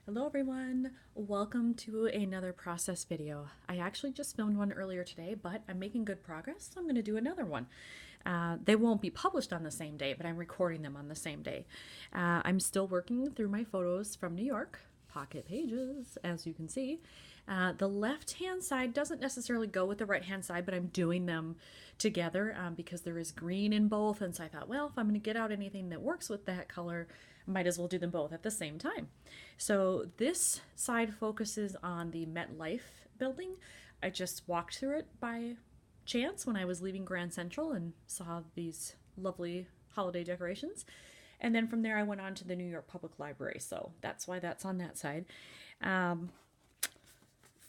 Hello everyone, welcome to another process video. I actually just filmed one earlier today, but I'm making good progress, so I'm going to do another one. They won't be published on the same day, but I'm recording them on the same day. I'm still working through my photos from New York, pocket pages, as you can see. The left-hand side doesn't necessarily go with the right-hand side, but I'm doing them together because there is green in both, and so I thought, well, if I'm going to get out anything that works with that color, might as well do them both at the same time. So this side focuses on the MetLife building. I just walked through it by chance when I was leaving Grand Central and saw these lovely holiday decorations. And then from there I went on to the New York Public Library, so that's why that's on that side.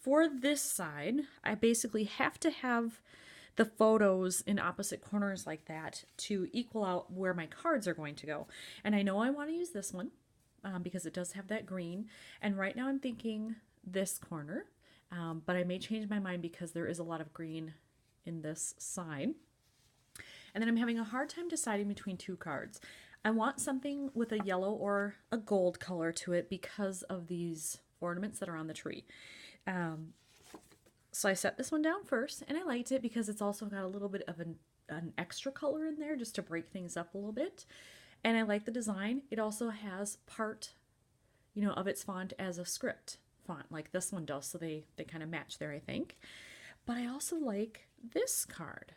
For this side, I basically have to have the photos in opposite corners like that to equal out where my cards are going to go. And I know I want to use this one because it does have that green. And right now I'm thinking this corner, but I may change my mind because there is a lot of green in this side. And then I'm having a hard time deciding between two cards. I want something with a yellow or a gold color to it because of these ornaments that are on the tree. So I set this one down first, and I liked it because it's also got a little bit of an extra color in there just to break things up a little bit. And I like the design. It also has part, of its font as a script font like this one does, so they kind of match there, I think. But I also like this card.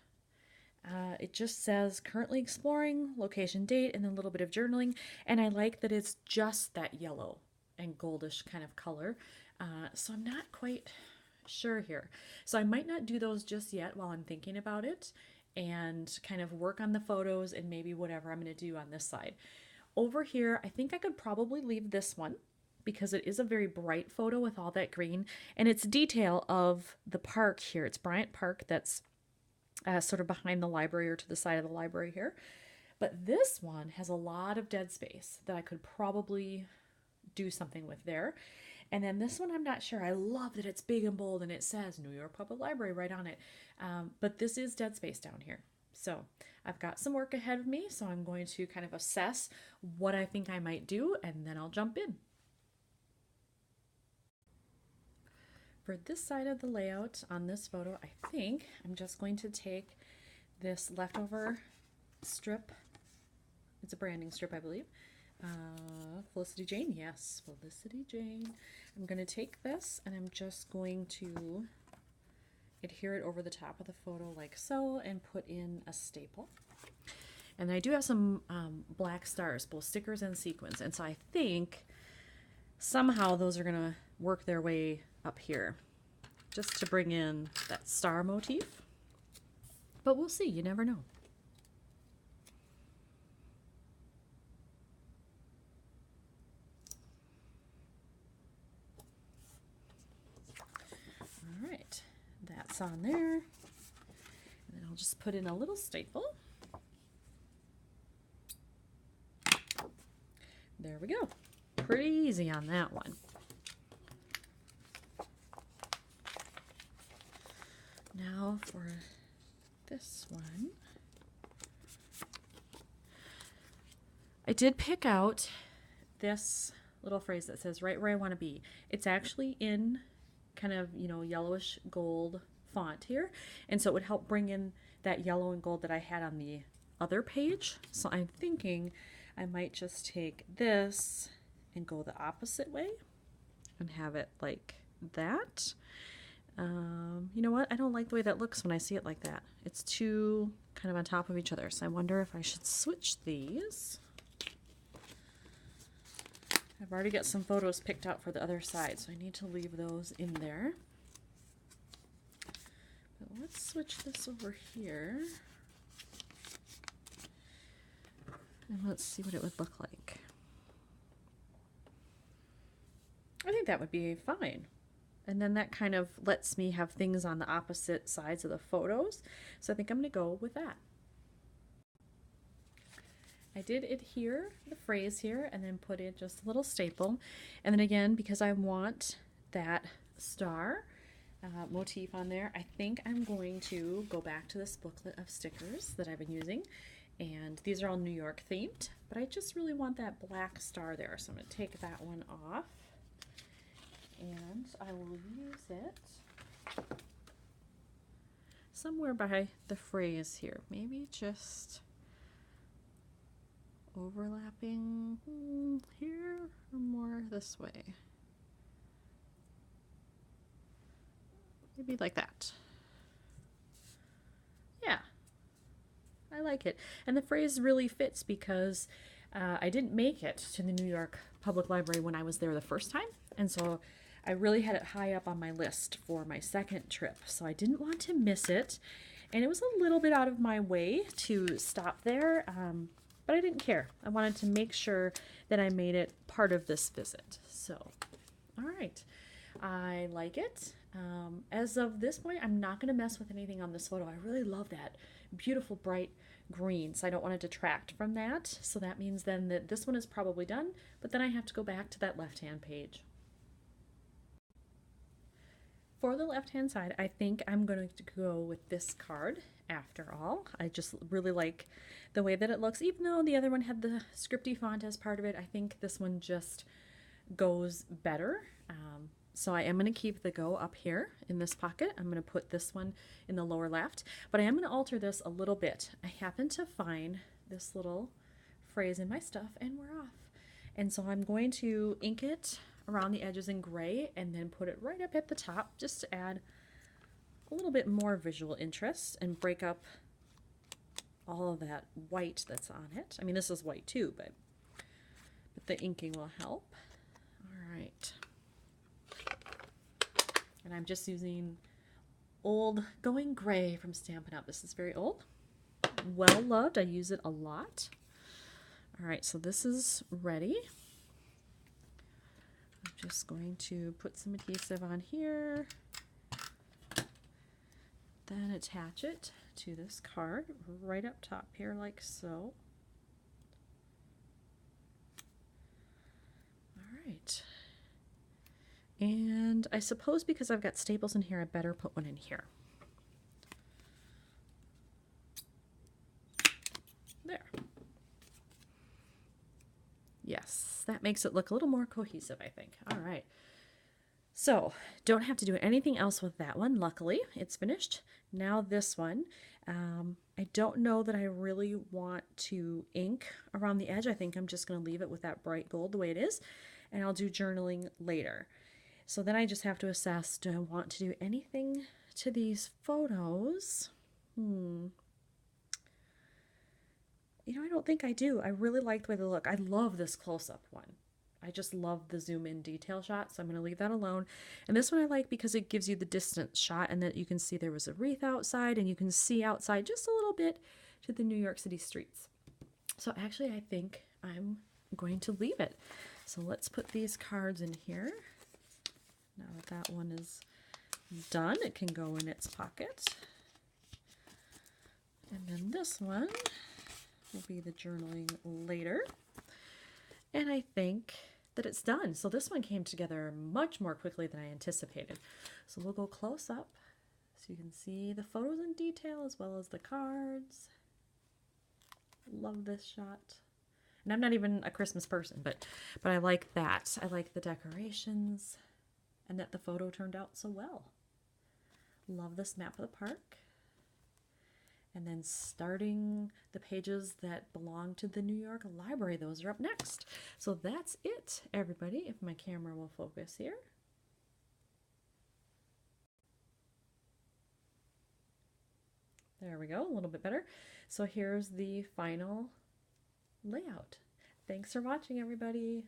It just says currently exploring, location, date, and then a little bit of journaling. And I like that it's just that yellow and goldish kind of color. So I'm not quite sure here. So I might not do those just yet while I'm thinking about it and kind of work on the photos and maybe whatever I'm going to do on this side. Over here, I think I could probably leave this one because it is a very bright photo with all that green, and it's detail of the park here. It's Bryant Park that's sort of behind the library or to the side of the library here. But this one has a lot of dead space that I could probably do something with there. And then this one, I'm not sure. I love that it's big and bold and it says New York Public Library right on it. But this is dead space down here. So I've got some work ahead of me. So I'm going to kind of assess what I think I might do, and then I'll jump in. For this side of the layout on this photo, I think I'm just going to take this leftover strip. It's a branding strip, I believe. Felicity Jane, yes, Felicity Jane. I'm going to take this and I'm just going to adhere it over the top of the photo like so and put in a staple. And I do have some black stars, both stickers and sequins, and so I think somehow those are going to work their way up here just to bring in that star motif. But we'll see, you never know. That's on there, and then I'll just put in a little staple. There we go. Pretty easy on that one. Now for this one, I did pick out this little phrase that says right where I want to be. It's actually in kind of, yellowish gold font here. And so it would help bring in that yellow and gold that I had on the other page. So I'm thinking I might just take this and go the opposite way and have it like that. You know what? I don't like the way that looks when I see it like that. It's too kind of on top of each other. So I wonder if I should switch these. I've already got some photos picked out for the other side, so I need to leave those in there. But let's switch this over here. And let's see what it would look like. I think that would be fine. And then that kind of lets me have things on the opposite sides of the photos. So I think I'm going to go with that. I did adhere the phrase here and then put in just a little staple. And then again, because I want that star motif on there, I think I'm going to go back to this booklet of stickers that I've been using. And these are all New York themed, but I just really want that black star there. So I'm going to take that one off. And I will use it somewhere by the phrase here. Maybe just overlapping here or more this way. Maybe like that. Yeah, I like it. And the phrase really fits because I didn't make it to the New York Public Library when I was there the first time. And so I really had it high up on my list for my second trip. So I didn't want to miss it. And it was a little bit out of my way to stop there, but I didn't care. I wanted to make sure that I made it part of this visit. So, all right. I like it. As of this point, I'm not going to mess with anything on this photo. I really love that beautiful bright green, so I don't want to detract from that. So that means then that this one is probably done, but then I have to go back to that left-hand page. For the left-hand side, I think I'm going to go with this card after all. I just really like the way that it looks. Even though the other one had the scripty font as part of it, I think this one just goes better. So I am going to keep the go up here in this pocket. I'm going to put this one in the lower left, but I am going to alter this a little bit. I happen to find this little phrase in my stuff and we're off. And so I'm going to ink it around the edges in gray and then put it right up at the top just to add a little bit more visual interest and break up all of that white that's on it. I mean, this is white too, but the inking will help. All right. And I'm just using old Going Gray from Stampin' Up. This is very old. Well loved. I use it a lot. All right, so this is ready. I'm just going to put some adhesive on here. Then attach it to this card right up top here like so. All right. And I suppose because I've got staples in here, I better put one in here. There. Yes, that makes it look a little more cohesive, I think. All right. So, don't have to do anything else with that one. Luckily, it's finished. Now this one. I don't know that I really want to ink around the edge. I think I'm just going to leave it with that bright gold the way it is, and I'll do journaling later. So then I just have to assess, do I want to do anything to these photos? You know, I don't think I do. I really like the way they look. I love this close-up one. I just love the zoom-in detail shot, so I'm going to leave that alone. And this one I like because it gives you the distance shot and that you can see there was a wreath outside and you can see outside just a little bit to the New York City streets. So actually, I think I'm going to leave it. So let's put these cards in here. Now that that one is done, it can go in its pocket. And then this one will be the journaling later. And I think that it's done. So this one came together much more quickly than I anticipated. So we'll go close up so you can see the photos in detail as well as the cards. Love this shot. And I'm not even a Christmas person, but I like that. I like the decorations. And that the photo turned out so well. Love this map of the park. And then starting the pages that belong to the New York Library. Those are up next. So that's it, everybody, if my camera will focus here. There we go, a little bit better. So here's the final layout. Thanks for watching, everybody.